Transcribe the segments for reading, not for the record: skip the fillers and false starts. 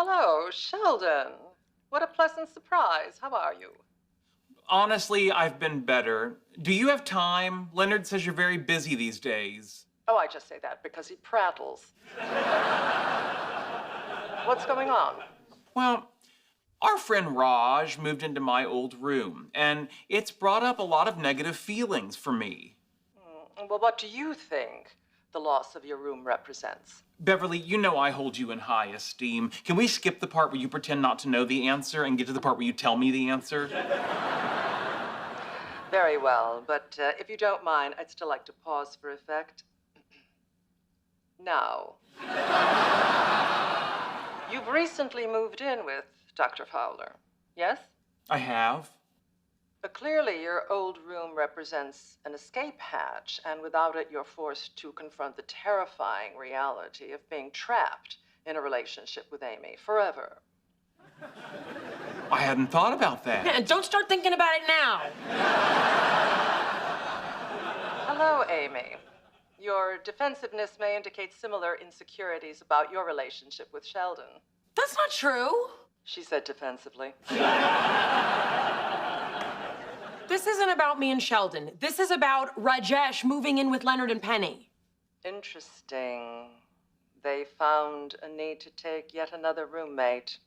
Hello, Sheldon. What a pleasant surprise. How are you? Honestly, I've been better. Do you have time? Leonard says you're very busy these days. Oh, I just say that because he prattles. What's going on? Well, our friend Raj moved into my old room, and it's brought up a lot of negative feelings for me. Well, what do you think the loss of your room represents? Beverly, you know I hold you in high esteem. Can we skip the part where you pretend not to know the answer and get to the part where you tell me the answer? Very well, but if you don't mind, I'd still like to pause for effect. Now, you've recently moved in with Dr. Fowler, yes? I have. But clearly, your old room represents an escape hatch, and without it, you're forced to confront the terrifying reality of being trapped in a relationship with Amy forever. I hadn't thought about that. And don't start thinking about it now. Hello, Amy. Your defensiveness may indicate similar insecurities about your relationship with Sheldon. That's not true. She said defensively. This isn't about me and Sheldon. This is about Rajesh moving in with Leonard and Penny. Interesting. They found a need to take yet another roommate.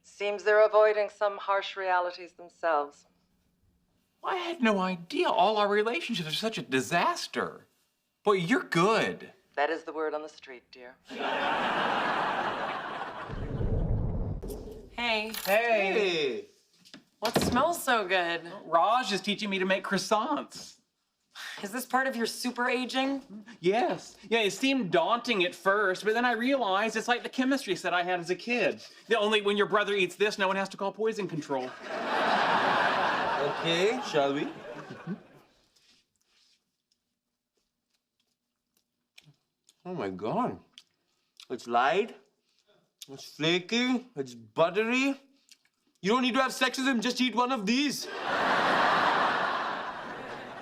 Seems they're avoiding some harsh realities themselves. I had no idea all our relationships are such a disaster. Boy, you're good. That is the word on the street, dear. Hey, Hey. what smells so good? Raj is teaching me to make croissants. Is this part of your super aging? Yes. Yeah, it seemed daunting at first, but then I realized it's like the chemistry set I had as a kid. Only when your brother eats this, no one has to call poison control. Okay, shall we? Oh my God. It's light, it's flaky, it's buttery. You don't need to have sex with him, just eat one of these.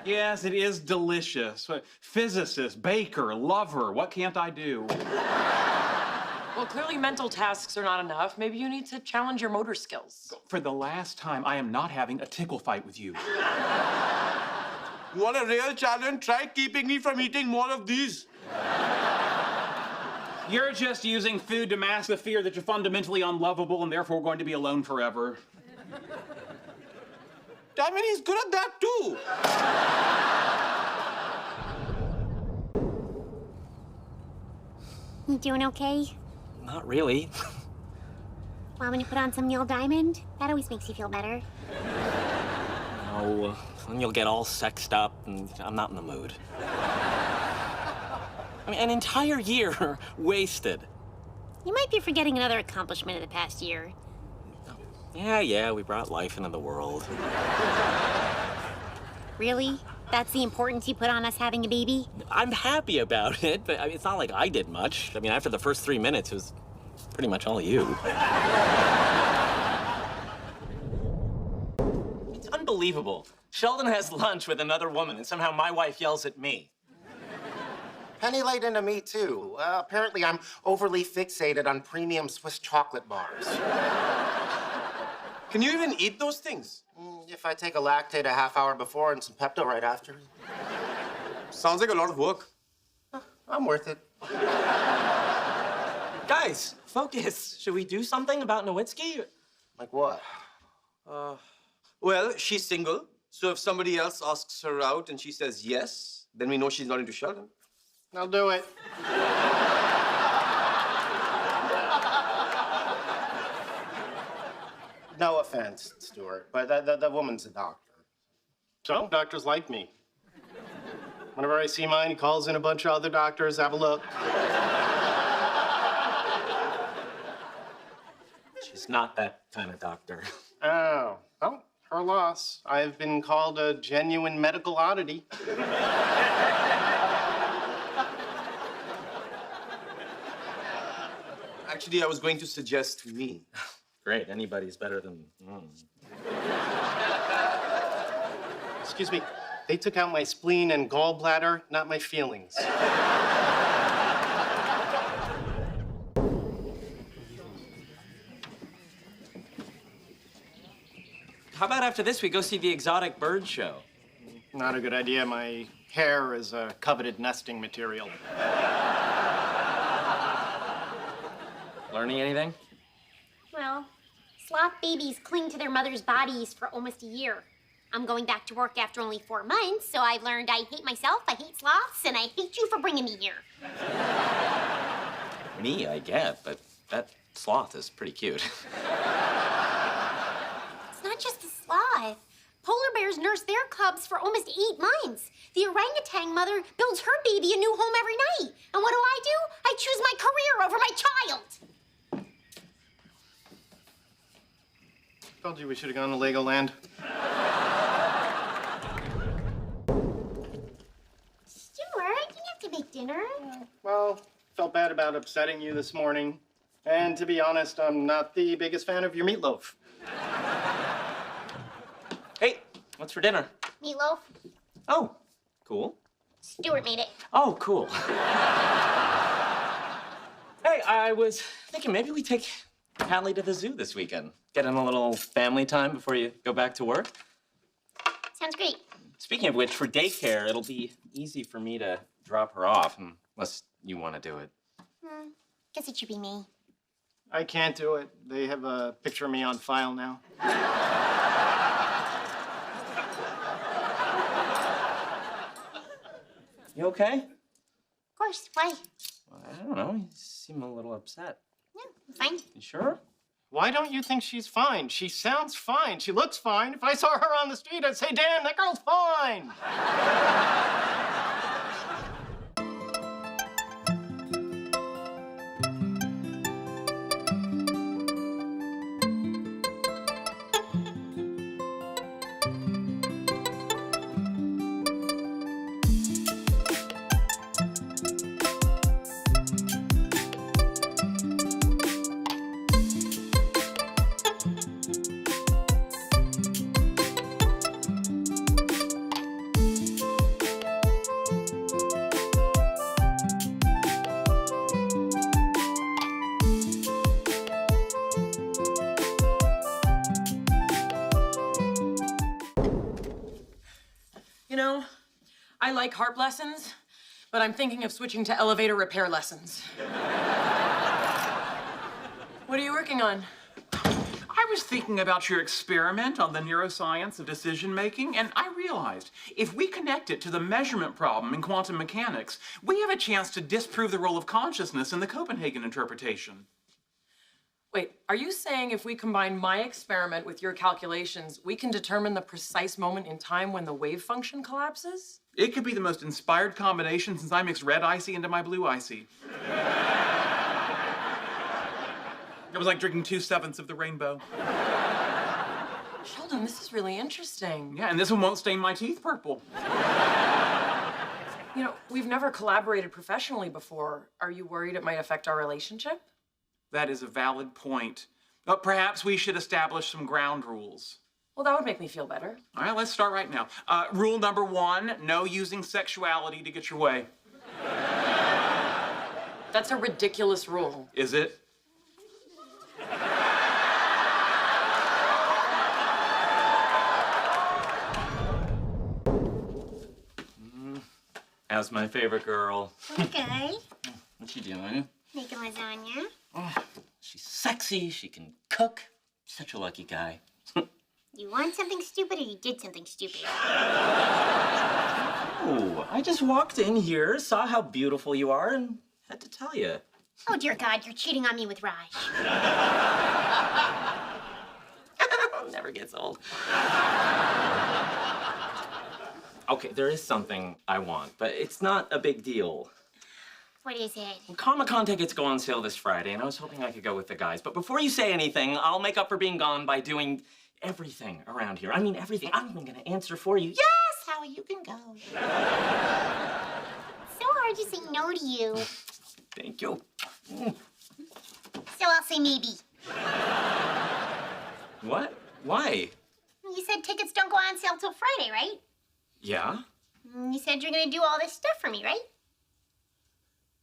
Yes, it is delicious. Physicist, baker, lover, what can't I do? Well, clearly mental tasks are not enough. Maybe you need to challenge your motor skills. For the last time, I am not having a tickle fight with you. You want a real challenge? Try keeping me from eating more of these. You're just using food to mask the fear that you're fundamentally unlovable and therefore going to be alone forever. I mean, he's good at that too. You doing okay? Not really. Want me to put on some Neil Diamond? That always makes you feel better. No, then you'll get all sexed up, and I'm not in the mood. I mean, an entire year wasted. You might be forgetting another accomplishment of the past year. Yeah, we brought life into the world. Really? That's the importance you put on us having a baby? I'm happy about it, but I mean, it's not like I did much. I mean, after the first 3 minutes, it was pretty much all you. It's unbelievable. Sheldon has lunch with another woman, and somehow my wife yells at me. Penny laid into me, too. Apparently, I'm overly fixated on premium Swiss chocolate bars. Can you even eat those things? If I take a Lactate a half hour before and some Pepto right after. Sounds like a lot of work. I'm worth it. Guys, focus. Should we do something about Nowitzki? Like what? Well, she's single, so if somebody else asks her out and she says yes, then we know she's not into Sheldon. I'll do it. No offense, Stuart, but the woman's a doctor. So, doctors like me. Whenever I see mine, he calls in a bunch of other doctors, have a look. She's not that kind of doctor. Oh, well, her loss. I've been called a genuine medical oddity. Actually, I was going to suggest me. Great, anybody's better than... Excuse me, they took out my spleen and gallbladder, not my feelings. how about after this we go see the exotic bird show? Not a good idea. My hair is a coveted nesting material. Learning anything? Well, sloth babies cling to their mother's bodies for almost a year. I'm going back to work after only 4 months, so I've learned I hate myself, I hate sloths, and I hate you for bringing me here. Me, I get, but that sloth is pretty cute. It's not just the sloth. Polar bears nurse their cubs for almost 8 months. The orangutan mother builds her baby a new home every night. And what do? I choose my career over my child. Told you we should have gone to Legoland. Stuart, you have to make dinner. Well, felt bad about upsetting you this morning. And to be honest, I'm not the biggest fan of your meatloaf. Hey, what's for dinner? Meatloaf. Oh, cool. Stuart made it. Oh, cool. Hey, I was thinking maybe we take Hallie to the zoo this weekend. Get in a little family time before you go back to work. Sounds great. Speaking of which, for daycare, it'll be easy for me to drop her off, unless you want to do it. Guess it should be me. I can't do it. They have a picture of me on file now. You okay? Of course. Why? I don't know. You seem a little upset. No, I'm fine. You sure? Why don't you think she's fine? She sounds fine. She looks fine. If I saw her on the street, I'd say, damn, that girl's fine. You know, I like harp lessons, but I'm thinking of switching to elevator repair lessons. What are you working on? I was thinking about your experiment on the neuroscience of decision making, and I realized if we connect it to the measurement problem in quantum mechanics, we have a chance to disprove the role of consciousness in the Copenhagen interpretation. Wait, are you saying if we combine my experiment with your calculations, we can determine the precise moment in time when the wave function collapses? It could be the most inspired combination since I mixed red icy into my blue icy. It was like drinking 2/7 of the rainbow. Sheldon, this is really interesting. Yeah, and this one won't stain my teeth purple. You know, we've never collaborated professionally before. Are you worried it might affect our relationship? That is a valid point. But perhaps we should establish some ground rules. Well, that would make me feel better. All right, let's start right now. Rule number 1, no using sexuality to get your way. That's a ridiculous rule. Is it? How's my favorite girl? Okay. What's she doing? Making lasagna. She's sexy, she can cook. Such a lucky guy. You want something stupid or you did something stupid? Oh, I just walked in here, saw how beautiful you are, and had to tell you. Oh, dear God, you're cheating on me with Raj. Never gets old. Okay, there is something I want, but it's not a big deal. What is it? Well, Comic-Con tickets go on sale this Friday, and I was hoping I could go with the guys. But before you say anything, I'll make up for being gone by doing everything around here. I mean, everything. I'm even gonna answer for you. Yes, Howie, you can go. So hard to say no to you. Thank you. So I'll say maybe. What? Why? You said tickets don't go on sale till Friday, right? Yeah? You said you're gonna do all this stuff for me, right?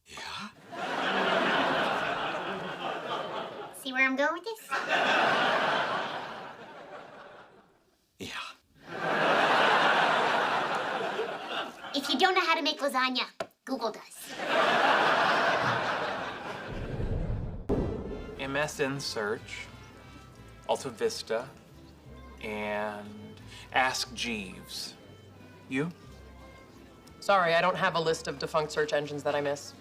Yeah? See where I'm going with this? make lasagna. Google does. MSN Search, Alta Vista, and Ask Jeeves. You? Sorry, I don't have a list of defunct search engines that I miss.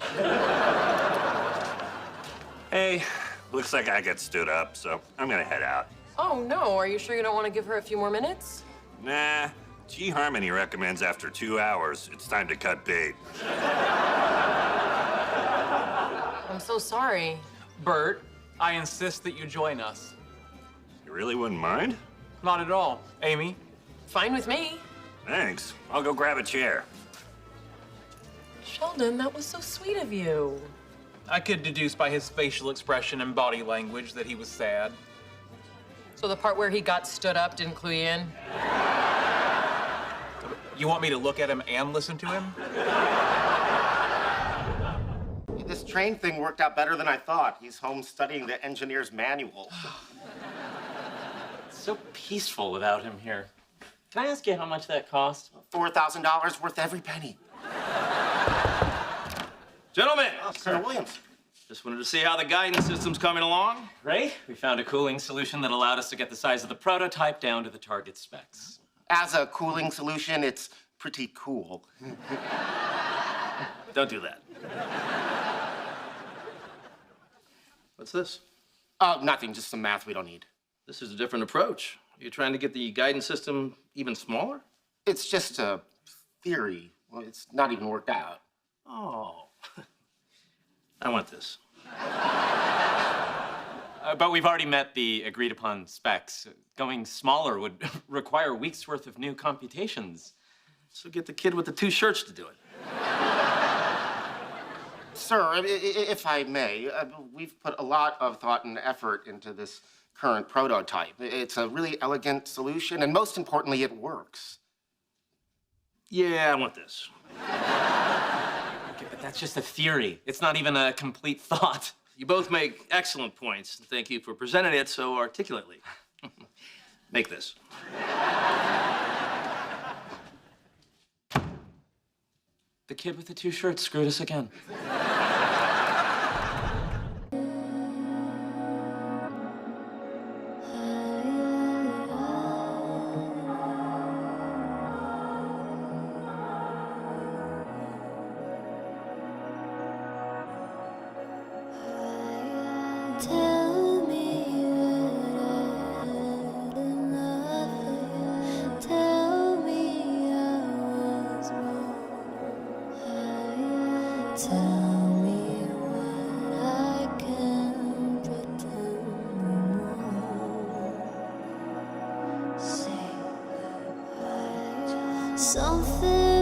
Hey, looks like I get stood up, so I'm gonna head out. Oh, no. Are you sure you don't want to give her a few more minutes? Nah, G Harmony recommends after 2 hours, it's time to cut bait. I'm so sorry. Bert, I insist that you join us. You really wouldn't mind? Not at all. Amy? Fine with me. Thanks. I'll go grab a chair. Sheldon, that was so sweet of you. I could deduce by his facial expression and body language that he was sad. So the part where he got stood up didn't clue you in? You want me to look at him and listen to him? This train thing worked out better than I thought. He's home studying the engineer's manual. It's so peaceful without him here. Can I ask you how much that cost? $4,000 worth every penny. Gentlemen, Colonel Williams. just wanted to see how the guidance system's coming along. Right? We found a cooling solution that allowed us to get the size of the prototype down to the target specs. As a cooling solution, it's pretty cool. Don't do that. What's this? Oh, nothing, just some math we don't need. This is a different approach. You're trying to get the guidance system even smaller? It's just a theory. Well, it's not even worked out. Oh. I want this. But we've already met the agreed upon specs. Going smaller would require weeks worth of new computations. So get the kid with the 2 shirts to do it. Sir, if I may, we've put a lot of thought and effort into this current prototype. It's a really elegant solution, and most importantly, it works. Yeah, I want this. Okay, but that's just a theory. It's not even a complete thought. You both make excellent points, and thank you for presenting it so articulately. Make this. The kid with the 2 shirts screwed us again. Tell me what I had enough. Tell me I was wrong. Tell me what I can pretend no more. Say goodbye. Something